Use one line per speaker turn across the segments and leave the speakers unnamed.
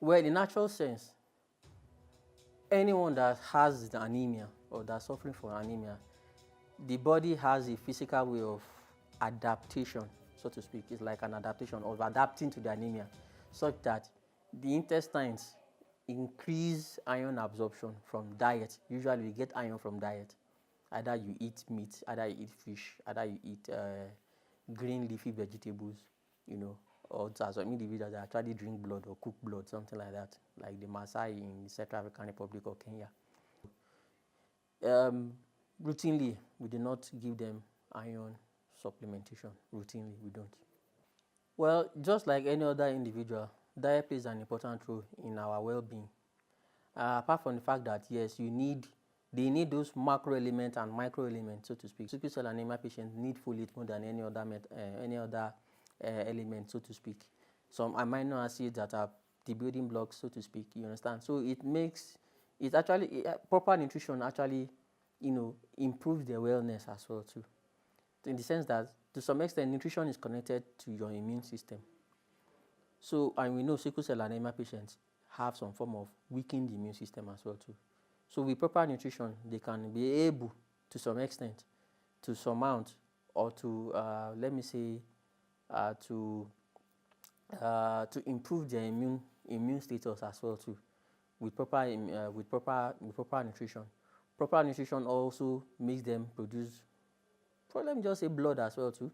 Well, in natural sense, anyone that has the anemia or that's suffering from anemia, the body has a physical way of adaptation, so to speak. It's like an adaptation of adapting to the anemia, such that the intestines increase iron absorption from diet. Usually, we get iron from diet. Either you eat meat, either you eat fish, either you eat green leafy vegetables, or some individuals that actually drink blood or cook blood, something like that, like the Maasai in the Central African Republic or Kenya. Routinely, we do not give them iron supplementation. Routinely, we don't. Well, just like any other individual, diet plays an important role in our well-being. Apart from the fact that, yes, they need those macro elements and micro elements, so to speak. Sickle cell anemia patients need folate more than any other element, so to speak. Some amino acids that are the building blocks, so to speak. You understand? So proper nutrition actually, improves their wellness as well too. In the sense that, to some extent, nutrition is connected to your immune system. So, and we know sickle cell anemia patients have some form of weakened immune system as well too. So with proper nutrition, they can be able, to some extent, to surmount or to, to improve their immune status as well too, with proper nutrition. Proper nutrition also makes them produce, let me just say, blood as well too.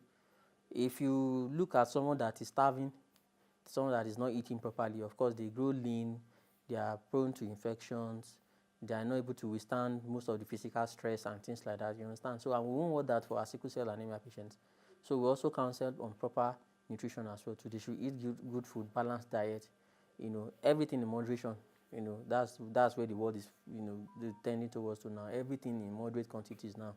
If you look at someone that is starving, someone that is not eating properly, of course they grow lean, they are prone to infections, they are not able to withstand most of the physical stress and things like that, you understand? So, and we won't want that for our sickle cell anemia patients. So we also counsel on proper nutrition as well too. They should eat good food, balanced diet, everything in moderation. That's where the world is, tending towards to now. Everything in moderate quantities now.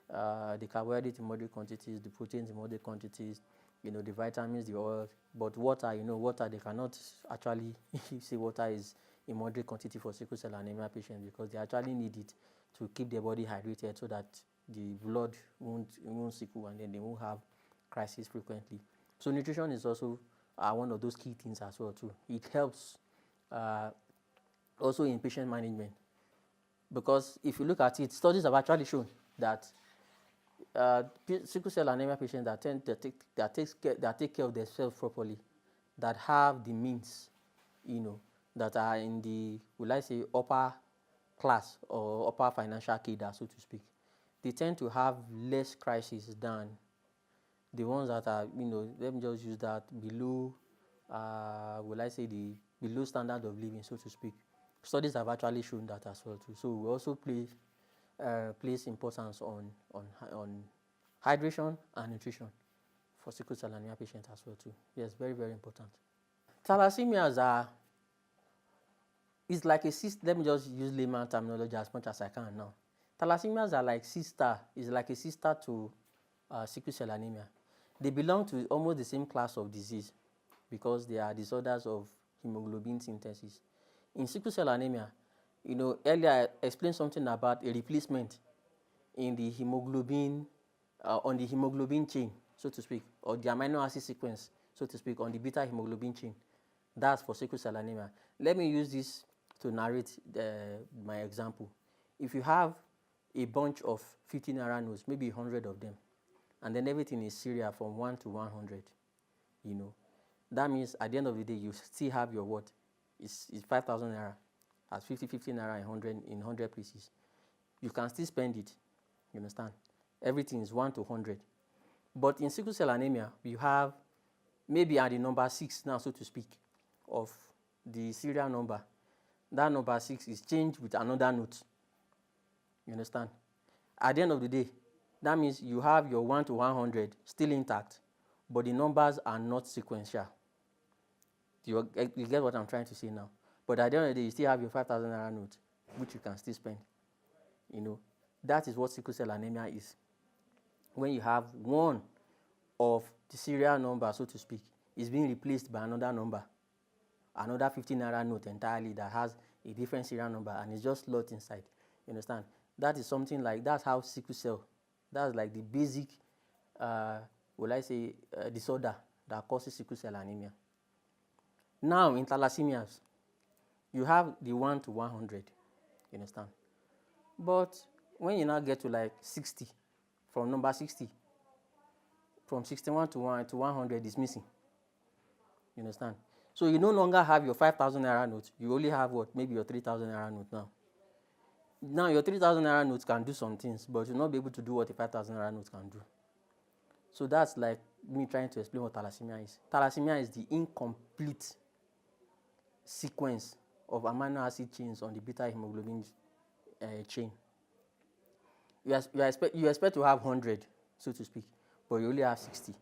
The carbohydrates in moderate quantities, the proteins in moderate quantities, the vitamins, the oil. But water, water, they cannot actually say water is in moderate quantity for sickle cell anemia patients, because they actually need it to keep their body hydrated so that the blood won't sickle and then they won't have crisis frequently. So nutrition is also one of those key things as well too. It helps also in patient management, because if you look at it, studies have actually shown that sickle cell anemia patients that take care of themselves properly, that have the means, that are in the, will I say, upper class or upper financial cadre, so to speak, they tend to have less crisis than the ones that are, let me just use that, below, will I say, the below standard of living, so to speak. Studies have actually shown that as well too. So we also place importance on hydration and nutrition for sickle cell anemia patients as well too. Yes, very, very important. Thalassemias it's like a cyst. Let me just use layman terminology as much as I can now. Thalassemias are like a sister to sickle cell anemia. They belong to almost the same class of disease because they are disorders of hemoglobin synthesis. In sickle cell anemia, earlier I explained something about a replacement in the hemoglobin, on the hemoglobin chain, so to speak, or the amino acid sequence, so to speak, on the beta hemoglobin chain. That's for sickle cell anemia. Let me use this to narrate my example. If you have a bunch of 50 naira notes, maybe 100 of them, and then everything is serial from 1 to 100, that means at the end of the day, you still have your what? It's 5,000 naira, as 50 naira in 100 places. You can still spend it, you understand? Everything is 1 to 100. But in sickle cell anemia, you have maybe at the number 6 now, so to speak, of the serial number. That number 6 is changed with another note. You understand? At the end of the day, that means you have your 1 to 100 still intact, but the numbers are not sequential. You get what I'm trying to say now? But at the end of the day, you still have your 5,000 naira note, which you can still spend. That is what sickle cell anemia is. When you have one of the serial number, so to speak, is being replaced by another number, another 50 naira note entirely that has a different serial number and it's just locked inside. You understand? That is something like, that's how sickle cell, that's like the basic, disorder that causes sickle cell anemia. Now, in thalassemias, you have the 1 to 100, you understand? But when you now get to like 60, from number 60, from 61 to 100 is missing, you understand? So you no longer have your 5,000 naira note, you only have what? Maybe your 3,000 naira note now. Now your 3,000 naira note can do some things, but you'll not be able to do what a 5,000 naira note can do. So that's like me trying to explain what thalassemia is. Thalassemia is the incomplete sequence of amino acid chains on the beta hemoglobin chain. You expect to have 100, so to speak, but you only have 60.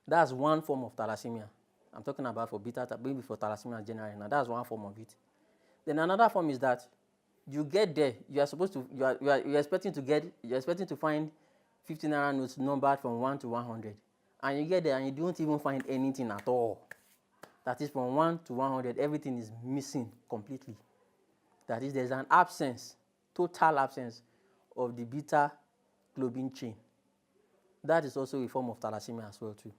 That's one form of thalassemia. I'm talking about for beta, maybe for thalassemia generally. Now that's one form of it. Then another form is that you get there, you're expecting to find 50 naira notes numbered from 1 to 100, and you get there and you don't even find anything at all. That is from 1 to 100, everything is missing completely. That is, there's an absence, total absence of the beta globin chain. That is also a form of thalassemia as well too.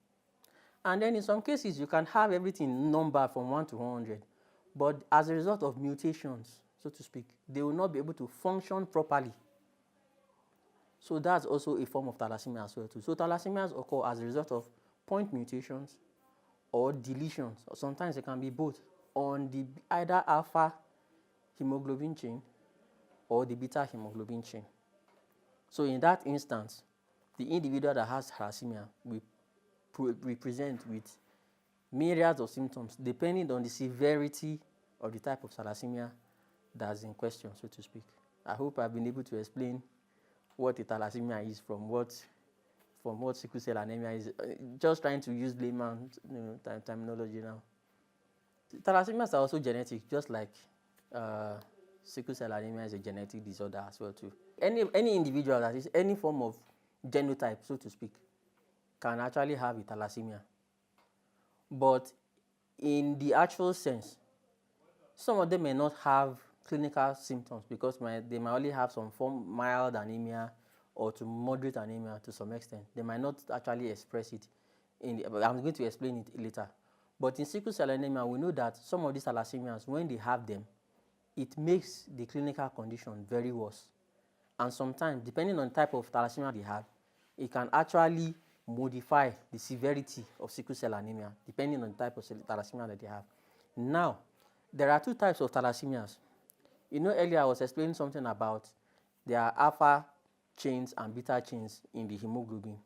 And then in some cases, you can have everything numbered from 1 to 100, but as a result of mutations, so to speak, they will not be able to function properly. So that's also a form of thalassemia as well too. So thalassemias occur as a result of point mutations or deletions, or sometimes it can be both, on the either alpha hemoglobin chain or the beta hemoglobin chain. So in that instance, the individual that has thalassemia will present with myriads of symptoms depending on the severity of the type of thalassemia that's in question, so to speak. I hope I've been able to explain what a thalassemia is from what sickle cell anemia is. Just trying to use layman terminology now. Thalassemias are also genetic, just like sickle cell anemia is a genetic disorder as well too. Any individual that is any form of genotype, so to speak, can actually have a thalassemia. But in the actual sense, some of them may not have clinical symptoms because they might only have some form mild anemia or to moderate anemia to some extent. They might not actually express it. I'm going to explain it later. But in sickle cell anemia, we know that some of these thalassemias, when they have them, it makes the clinical condition very worse. And sometimes, depending on the type of thalassemia they have, it can actually modify the severity of sickle cell anemia, depending on the type of thalassemia that they have. Now, there are two types of thalassemias. You know, earlier I was explaining something about there are alpha chains and beta chains in the hemoglobin.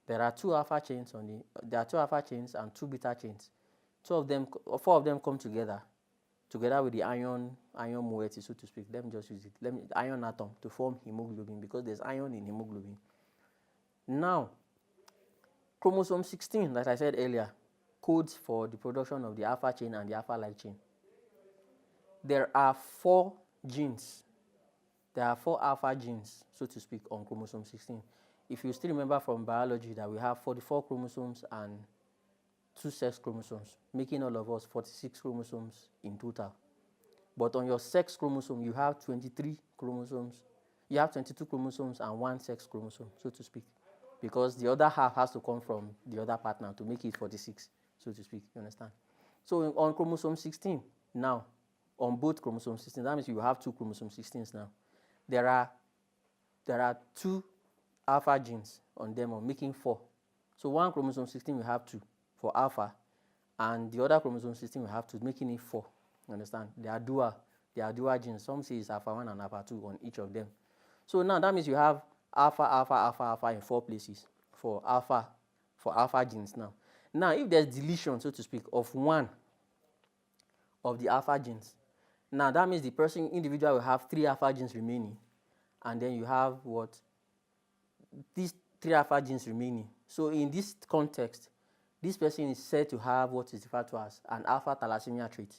There are two alpha chains and two beta chains. Four of them come together with the iron moiety, so to speak. Let me just use it. Iron atom to form hemoglobin because there's iron in hemoglobin. Now, chromosome 16, like I said earlier, codes for the production of the alpha chain and the alpha light chain. There are 4 genes. There are 4 alpha genes, so to speak, on chromosome 16. If you still remember from biology that we have 44 chromosomes and 2 sex chromosomes, making all of us 46 chromosomes in total. But on your sex chromosome, you have 23 chromosomes. You have 22 chromosomes and 1 sex chromosome, so to speak, because the other half has to come from the other partner to make it 46, so to speak. You understand? So on chromosome 16 now, on both chromosome 16, that means you have 2 chromosome 16s now. There are 2 alpha genes on them, making 4. So one chromosome 16 will have 2 for alpha, and the other chromosome 16 will have 2, making it 4. You understand? They are dual genes. Some say it's alpha 1 and alpha 2 on each of them. So now that means you have alpha in 4 places for alpha genes now. Now, if there's deletion, so to speak, of one of the alpha genes, now that means the individual will have 3 alpha genes remaining, and then you have what? These 3 alpha genes remaining. So in this context, this person is said to have what is referred to as an alpha thalassemia trait.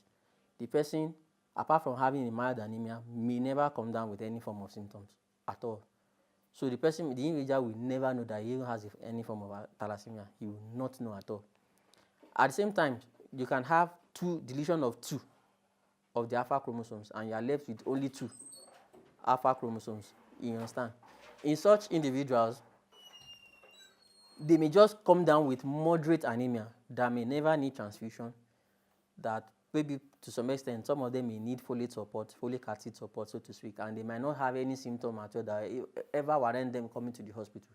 The person, apart from having a mild anemia, may never come down with any form of symptoms at all. So the individual will never know that he has any form of thalassemia. He will not know at all. At the same time, you can have deletion of 2 of the alpha chromosomes, and you are left with only 2 alpha chromosomes. You understand? In such individuals, they may just come down with moderate anemia that may never need transfusion, that maybe to some extent, some of them may need folate support, folic acid support, so to speak, and they might not have any symptom at all that ever warrant them coming to the hospital.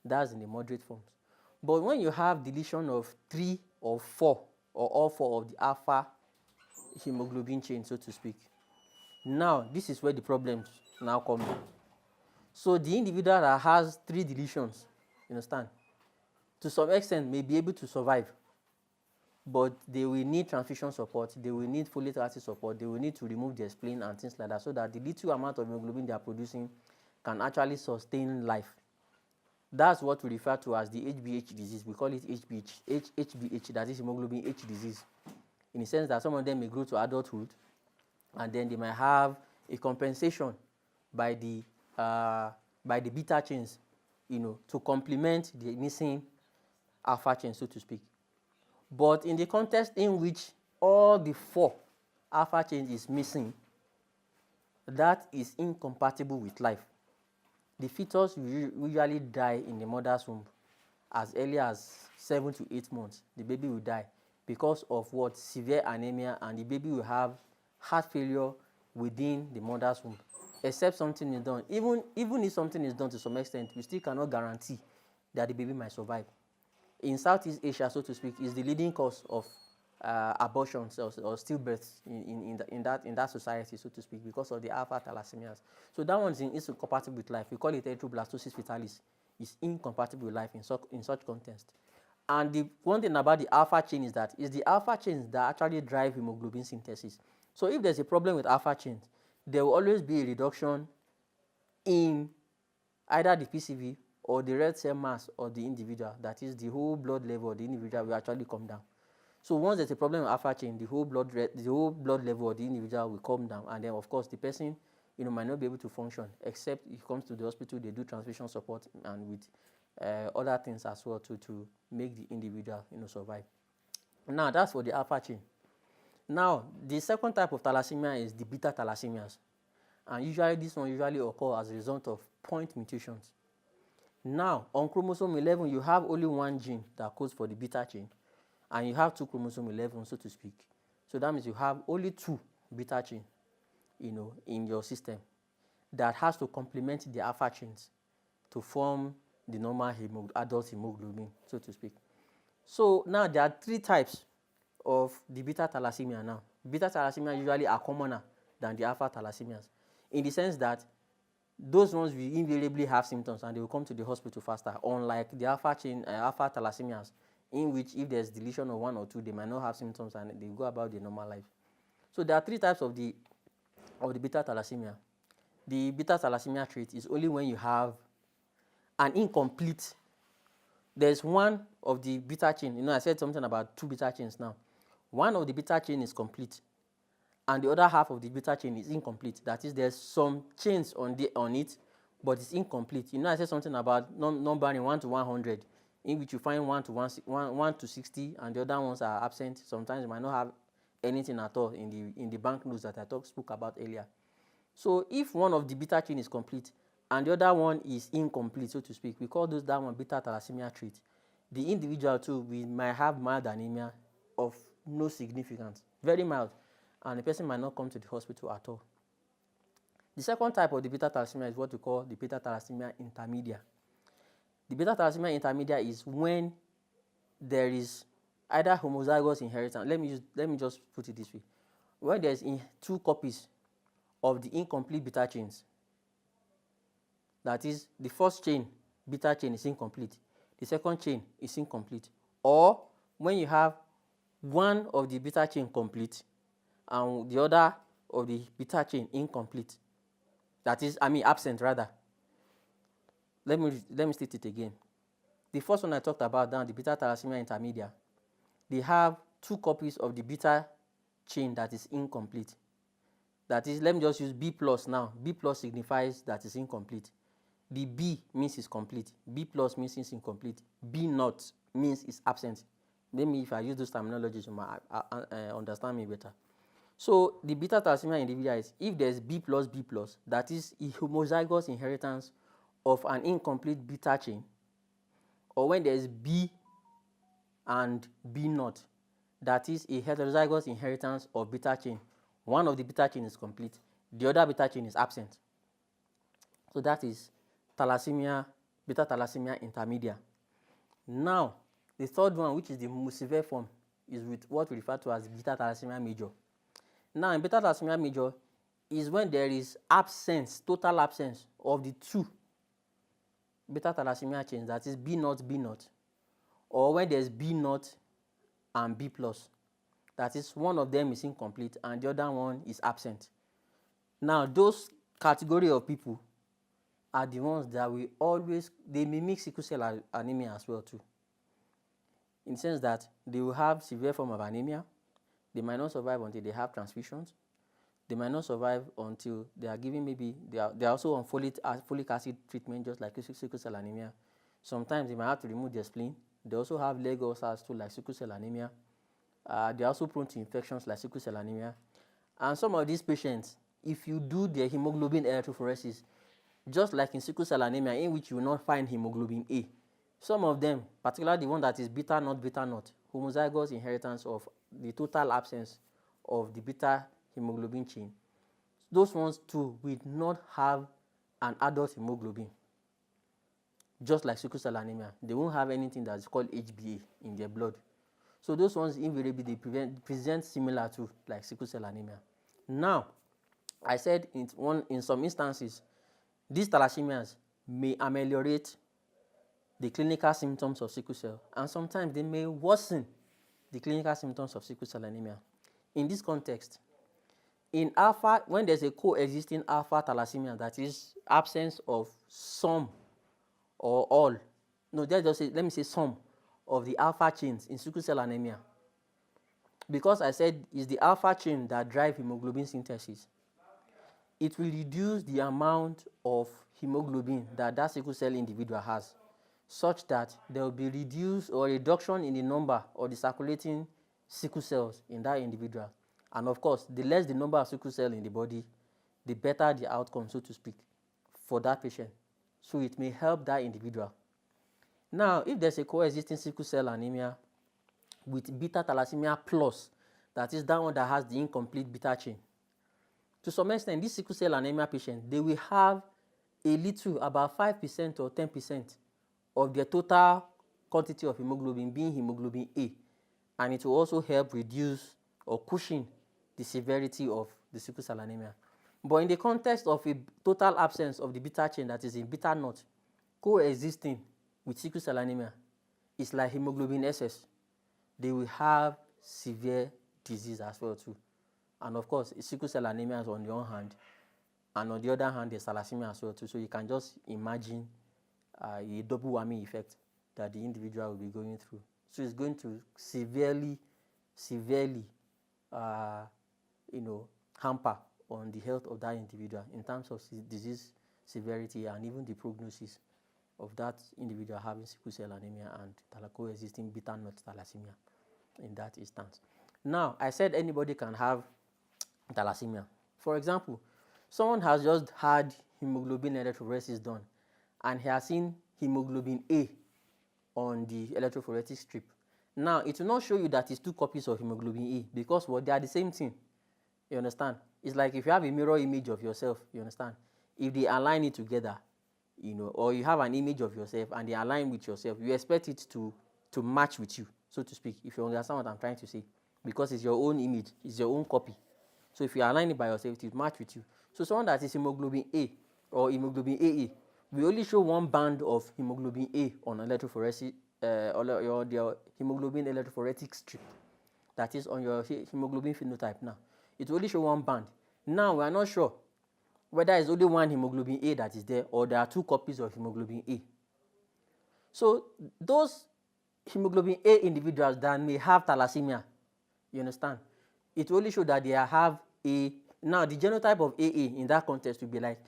That's in the moderate forms. But when you have deletion of 3 or 4, or all 4 of the alpha hemoglobin chain, so to speak, now this is where the problems now come in. So the individual that has 3 deletions, you understand, to some extent may be able to survive, but they will need transfusion support, they will need folate acid support, they will need to remove their spleen and things like that, so that the little amount of hemoglobin they are producing can actually sustain life. That's what we refer to as the HbH disease. We call it HbH, that is hemoglobin H disease, in the sense that some of them may grow to adulthood, and then they might have a compensation by the beta chains, to complement the missing alpha chain, so to speak. But in the context in which all the 4 alpha chains is missing, that is incompatible with life. The fetus usually die in the mother's womb as early as 7 to 8 months. The baby will die because of what? Severe anemia, and the baby will have heart failure within the mother's womb, except something is done. Even if something is done to some extent, we still cannot guarantee that the baby might survive. In Southeast Asia, so to speak, is the leading cause of abortions or stillbirths in that society, so to speak, because of the alpha thalassemias. So that one is incompatible with life. We call it erythroblastosis fetalis. It's incompatible with life in such context. And the one thing about the alpha chain is that it's the alpha chains that actually drive hemoglobin synthesis. So if there's a problem with alpha chains, there will always be a reduction in either the PCV or the red cell mass of the individual. That is, the whole blood level of the individual will actually come down. So once there's a problem with alpha chain, the whole blood level of the individual will come down, and then of course the person, might not be able to function, except if it comes to the hospital, they do transfusion support and with other things as well to make the individual, survive. Now that's for the alpha chain. Now the second type of thalassemia is the beta thalassemias, and usually this one occur as a result of point mutations. Now on chromosome 11, you have only one gene that codes for the beta chain, and you have 2 chromosome 11, so to speak. So that means you have only 2 beta chain, in your system that has to complement the alpha chains to form the normal adult hemoglobin, so to speak. So now there are 3 types of the beta thalassemia now. Beta thalassemia usually are commoner than the alpha thalassemias, in the sense that those ones will invariably have symptoms and they will come to the hospital faster, unlike the alpha thalassemias, in which if there's deletion of 1 or 2, they might not have symptoms and they go about their normal life. So there are 3 types of the beta thalassemia. The beta thalassemia trait is only when you have an incomplete. There's one of the beta chain. I said something about 2 beta chains now. One of the beta chain is complete, and the other half of the beta chain is incomplete. That is, there's some chains on it, but it's incomplete. I said something about numbering 1 to 100. In which you find 1 to 60, and the other ones are absent. Sometimes you might not have anything at all in the banknotes that I spoke about earlier. So if one of the beta chain is complete and the other one is incomplete, so to speak, we call that one beta thalassemia trait. The individual too, we might have mild anemia of no significance, very mild, and the person might not come to the hospital at all. The second type of the beta thalassemia is what we call the beta thalassemia intermedia. The beta thalassemia intermedia is when there is either homozygous inheritance. Let me just put it this way. When there's 2 copies of the incomplete beta chains, that is, the first chain, beta chain, is incomplete, the second chain is incomplete, or when you have one of the beta chain complete and the other of the beta chain incomplete, that is, absent rather. Let me state it again. The first one I talked about down, the beta thalassemia intermedia, they have 2 copies of the beta chain that is incomplete. That is, let me just use B plus now. B plus signifies that it's incomplete. The B means it's complete. B plus means it's incomplete. B not means it's absent. Maybe if I use those terminologies, you might understand me better. So the beta thalassemia individual is if there's B plus, that is a homozygous inheritance of an incomplete beta chain, or when there's B and B not, that is a heterozygous inheritance of beta chain. One of the beta chain is complete, the other beta chain is absent. So that is thalassemia, beta thalassemia intermedia. Now, the third one, which is the most severe form, is with what we refer to as beta thalassemia major. Now, in beta thalassemia major is when there is absence, total absence of the two beta thalassemia chains, that is B0, B0, or when there's B0 and B+, that is one of them is incomplete and the other one is absent. Now, those category of people are the ones that we always, they mimic sickle cell anemia as well too, in the sense that they will have severe form of anemia, they might not survive until they have transfusions, they might not survive until they are given maybe, they are also on folic acid treatment just like sickle cell anemia. Sometimes they might have to remove their spleen. They also have leg ulcers too like sickle cell anemia. They are also prone to infections like sickle cell anemia. And some of these patients, if you do their hemoglobin electrophoresis, just like in sickle cell anemia, in which you will not find hemoglobin A, some of them, particularly the one that is beta not, homozygous inheritance of the total absence of the beta hemoglobin chain, those ones too will not have an adult hemoglobin. Just like sickle cell anemia, they won't have anything that is called HbA in their blood. So those ones invariably they present similar to like sickle cell anemia. Now, I said in some instances, these thalassemias may ameliorate the clinical symptoms of sickle cell, and sometimes they may worsen the clinical symptoms of sickle cell anemia. In this context, in alpha, when there's a coexisting alpha thalassemia, that is absence of some or all, no, let me say some of the alpha chains in sickle cell anemia, because I said it's the alpha chain that drives hemoglobin synthesis, it will reduce the amount of hemoglobin that that sickle cell individual has, such that there will be reduction in the number of the circulating sickle cells in that individual. And of course, the less the number of sickle cells in the body, the better the outcome, so to speak, for that patient. So it may help that individual. Now, if there's a coexisting sickle cell anemia with beta thalassemia plus, that is that one that has the incomplete beta chain, to some extent, this sickle cell anemia patient, they will have a little, about 5% or 10% of their total quantity of hemoglobin being hemoglobin A, and it will also help reduce or cushion the severity of the sickle cell anemia. But in the context of a total absence of the beta chain, that is in beta naught, coexisting with sickle cell anemia, it's like hemoglobin SS. They will have severe disease as well too. And of course, sickle cell anemia is on the one hand, and on the other hand, there's thalassemia as well too. So you can just imagine a double whammy effect that the individual will be going through. So it's going to severely, hamper on the health of that individual in terms of disease severity and even the prognosis of that individual having sickle cell anemia and coexisting beta naught thalassemia in that instance. Now, I said anybody can have thalassemia. For example, someone has just had hemoglobin electrophoresis done and he has seen hemoglobin A on the electrophoretic strip. Now, it will not show you that it's 2 copies of hemoglobin A because they are the same thing. You understand? It's like if you have a mirror image of yourself, you understand? If they align it together, or you have an image of yourself and they align with yourself, you expect it to match with you, so to speak, if you understand what I'm trying to say, because it's your own image, it's your own copy. So if you align it by yourself, it will match with you. So someone that is hemoglobin A or hemoglobin AA, we only show one band of hemoglobin A on electrophoresis, or the hemoglobin electrophoretic strip, that is on your hemoglobin phenotype now. It will only show one band. Now, we are not sure whether it's only one hemoglobin A that is there or there are 2 copies of hemoglobin A. So those hemoglobin A individuals that may have thalassemia, you understand, it will only show that they have a, now the genotype of AA in that context will be like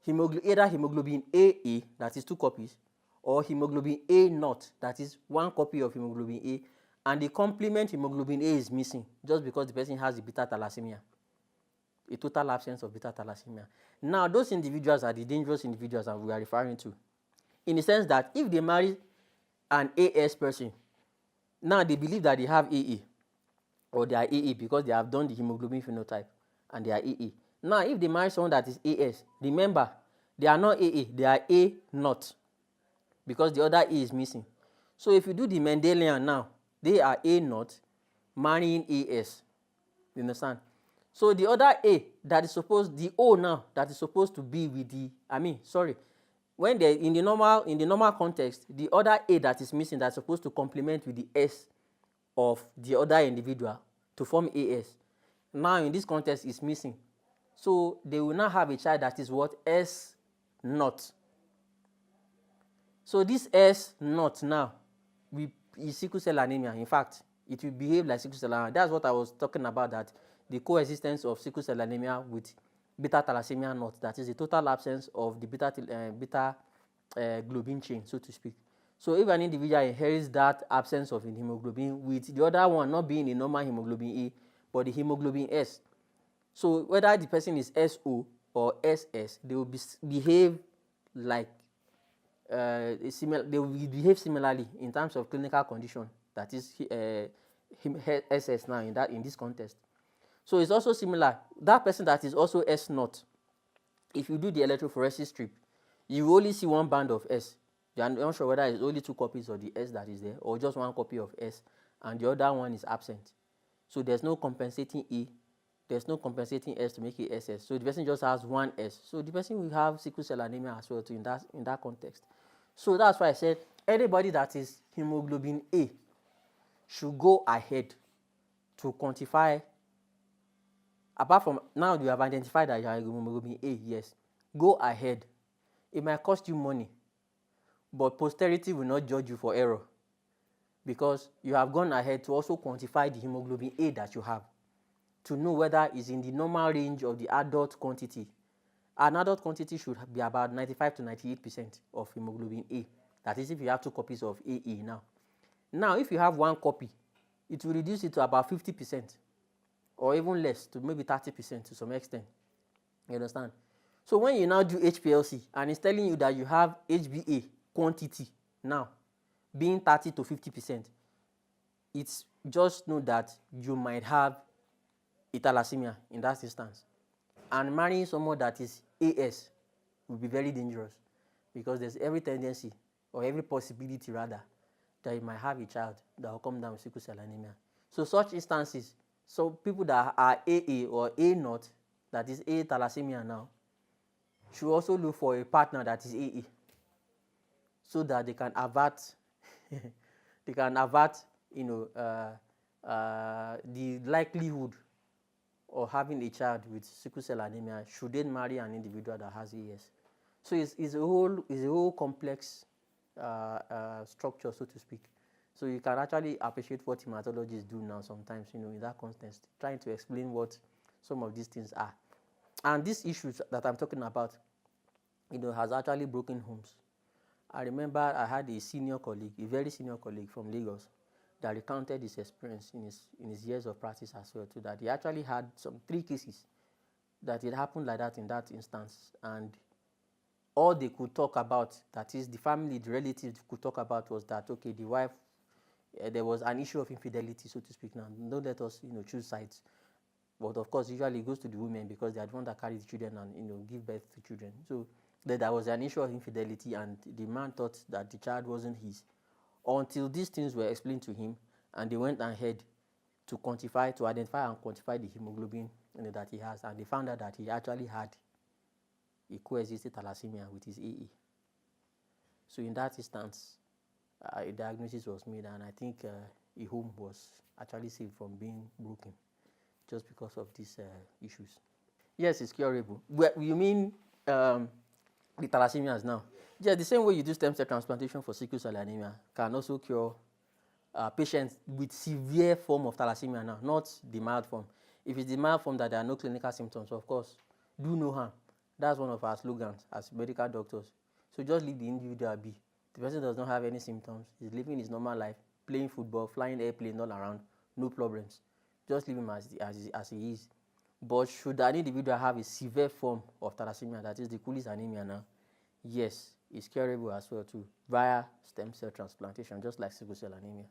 either hemoglobin AA, that is 2 copies, or hemoglobin A naught, that is 1 copy of hemoglobin A, and the complement hemoglobin A is missing just because the person has the beta thalassemia, a total absence of beta thalassemia. Now, those individuals are the dangerous individuals that we are referring to, in the sense that if they marry an AS person, now they believe that they have AA, or they are AA because they have done the hemoglobin phenotype and they are AA. Now, if they marry someone that is AS, remember, they are not AA, they are A not, because the other A is missing. So if you do the Mendelian now, they are A not marrying AS. You understand? So the other A that is supposed, the O now that is supposed to be with the, when they in the normal context, the other A that is missing that's supposed to complement with the S of the other individual to form AS. Now in this context is missing. So they will now have a child that is what? S naught. So this S naught now is sickle cell anemia. In fact, it will behave like sickle cell anemia. That's what I was talking about, that the coexistence of sickle cell anemia with beta thalassemia naught, that is the total absence of the beta globin chain, so to speak. So if an individual inherits that absence of hemoglobin with the other one not being a normal hemoglobin E, but the hemoglobin S, so whether the person is SO or SS, they will behave like they will behave similarly in terms of clinical condition, that is SS now in this context. So it's also similar. That person that is also S naught, if you do the electrophoresis strip, you will only see one band of S. You are not sure whether it's only 2 copies of the S that is there or just 1 copy of S and the other one is absent. So there's no compensating E, there's no compensating S to make it SS. So the person just has 1 S. So the person will have sickle cell anemia as well too in that context. So that's why I said anybody that is hemoglobin A should go ahead to quantify. Apart from now you have identified that you are hemoglobin A, yes, go ahead. It might cost you money, but posterity will not judge you for error because you have gone ahead to also quantify the hemoglobin A that you have to know whether it's in the normal range of the adult quantity. An adult quantity should be about 95 to 98% of hemoglobin A. That is if you have 2 copies of AA now. Now, if you have 1 copy, it will reduce it to about 50% or even less, to maybe 30% to some extent. You understand? So when you now do HPLC and it's telling you that you have HbA quantity now being 30 to 50%, it's just know that you might have a thalassemia in that instance. And marrying someone that is AS will be very dangerous because there's every tendency or every possibility rather that you might have a child that will come down with sickle cell anemia. So such instances, so people that are AA or A naught, that is A thalassemia now, should also look for a partner that is AA so that they can avert the likelihood or having a child with sickle cell anemia should they marry an individual that has AS. So it's a whole complex structure, so to speak. So you can actually appreciate what hematologists do now sometimes, in that context, trying to explain what some of these things are. And these issues that I'm talking about, has actually broken homes. I remember I had a very senior colleague from Lagos that recounted his experience in his years of practice as well too, that he actually had 3 cases that it happened like that in that instance, and all they could talk about, that is the family, the relatives could talk about, was that, okay, the wife, there was an issue of infidelity, so to speak. Now, don't let us, choose sides, but of course, usually it goes to the women because they are the one that carry the children and, give birth to children. So there was an issue of infidelity, and the man thought that the child wasn't his, until these things were explained to him, and they went ahead to identify and quantify the hemoglobin that he has, and they found out that he actually had a coexisting thalassemia with his AA. So in that instance, a diagnosis was made, and I think a home was actually saved from being broken just because of these issues. Yes, it's curable. You mean the thalassemias now? Yeah, the same way you do stem cell transplantation for sickle cell anemia can also cure patients with severe form of thalassemia now, not the mild form. If it's the mild form that there are no clinical symptoms, of course, do no harm. That's one of our slogans as medical doctors. So just leave the individual be. The person does not have any symptoms. He's living his normal life, playing football, flying airplane all around, no problems. Just leave him as he is. But should an individual have a severe form of thalassemia, that is the Cooley's anemia now, yes, it's curable as well too, via stem cell transplantation, just like sickle cell anemia.